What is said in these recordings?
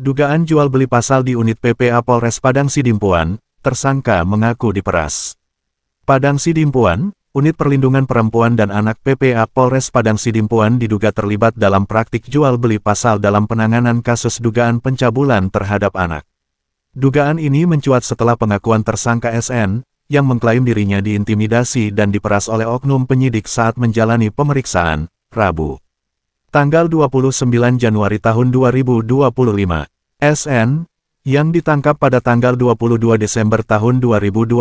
Dugaan jual beli pasal di unit PPA Polres Padang Sidimpuan, tersangka mengaku diperas. Padang Sidimpuan, Unit Perlindungan Perempuan dan Anak PPA Polres Padang Sidimpuan diduga terlibat dalam praktik jual beli pasal dalam penanganan kasus dugaan pencabulan terhadap anak. Dugaan ini mencuat setelah pengakuan tersangka SN, yang mengklaim dirinya diintimidasi dan diperas oleh oknum penyidik saat menjalani pemeriksaan, Rabu. Tanggal 29 Januari tahun 2025, SN, yang ditangkap pada tanggal 22 Desember tahun 2024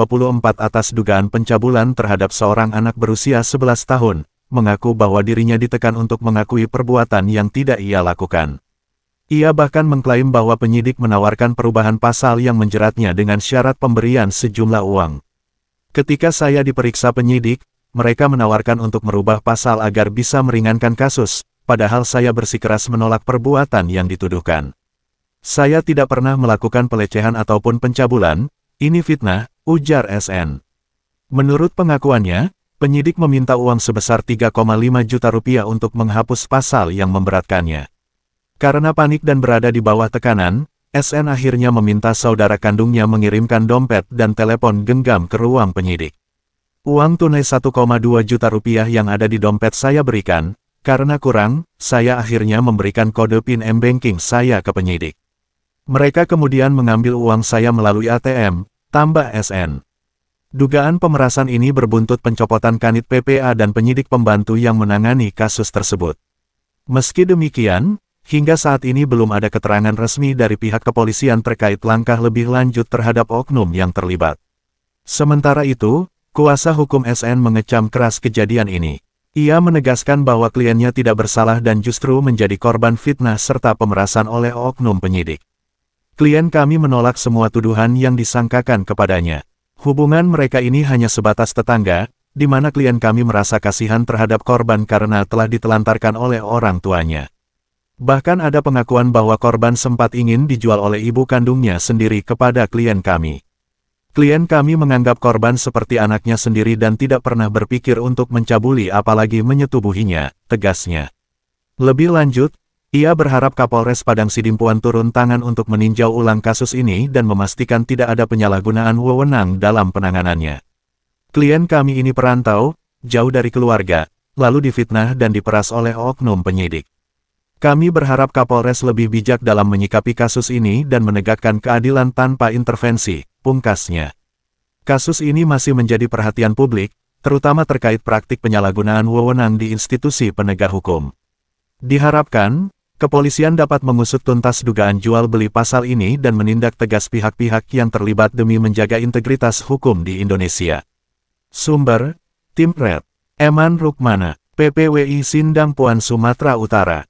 atas dugaan pencabulan terhadap seorang anak berusia 11 tahun, mengaku bahwa dirinya ditekan untuk mengakui perbuatan yang tidak ia lakukan. Ia bahkan mengklaim bahwa penyidik menawarkan perubahan pasal yang menjeratnya dengan syarat pemberian sejumlah uang. Ketika saya diperiksa penyidik, mereka menawarkan untuk merubah pasal agar bisa meringankan kasus, padahal saya bersikeras menolak perbuatan yang dituduhkan. Saya tidak pernah melakukan pelecehan ataupun pencabulan, ini fitnah, ujar SN. Menurut pengakuannya, penyidik meminta uang sebesar 3,5 juta rupiah untuk menghapus pasal yang memberatkannya. Karena panik dan berada di bawah tekanan, SN akhirnya meminta saudara kandungnya mengirimkan dompet dan telepon genggam ke ruang penyidik. Uang tunai 1,2 juta rupiah yang ada di dompet saya berikan. Karena kurang, saya akhirnya memberikan kode PIN M-Banking saya ke penyidik. Mereka kemudian mengambil uang saya melalui ATM, tambah SN. Dugaan pemerasan ini berbuntut pencopotan Kanit PPA dan penyidik pembantu yang menangani kasus tersebut. Meski demikian, hingga saat ini belum ada keterangan resmi dari pihak kepolisian terkait langkah lebih lanjut terhadap oknum yang terlibat. Sementara itu, kuasa hukum SN mengecam keras kejadian ini. Ia menegaskan bahwa kliennya tidak bersalah dan justru menjadi korban fitnah serta pemerasan oleh oknum penyidik. Klien kami menolak semua tuduhan yang disangkakan kepadanya. Hubungan mereka ini hanya sebatas tetangga, di mana klien kami merasa kasihan terhadap korban karena telah ditelantarkan oleh orang tuanya. Bahkan ada pengakuan bahwa korban sempat ingin dijual oleh ibu kandungnya sendiri kepada klien kami. Klien kami menganggap korban seperti anaknya sendiri dan tidak pernah berpikir untuk mencabuli apalagi menyetubuhinya, tegasnya. Lebih lanjut, ia berharap Kapolres Padang Sidimpuan turun tangan untuk meninjau ulang kasus ini dan memastikan tidak ada penyalahgunaan wewenang dalam penanganannya. Klien kami ini perantau, jauh dari keluarga, lalu difitnah dan diperas oleh oknum penyidik. Kami berharap Kapolres lebih bijak dalam menyikapi kasus ini dan menegakkan keadilan tanpa intervensi, pungkasnya. Kasus ini masih menjadi perhatian publik, terutama terkait praktik penyalahgunaan wewenang di institusi penegak hukum. Diharapkan, kepolisian dapat mengusut tuntas dugaan jual beli pasal ini dan menindak tegas pihak-pihak yang terlibat demi menjaga integritas hukum di Indonesia. Sumber, Tim Red, Eman Rukmana, PPWI Sindang Puan Sumatera Utara.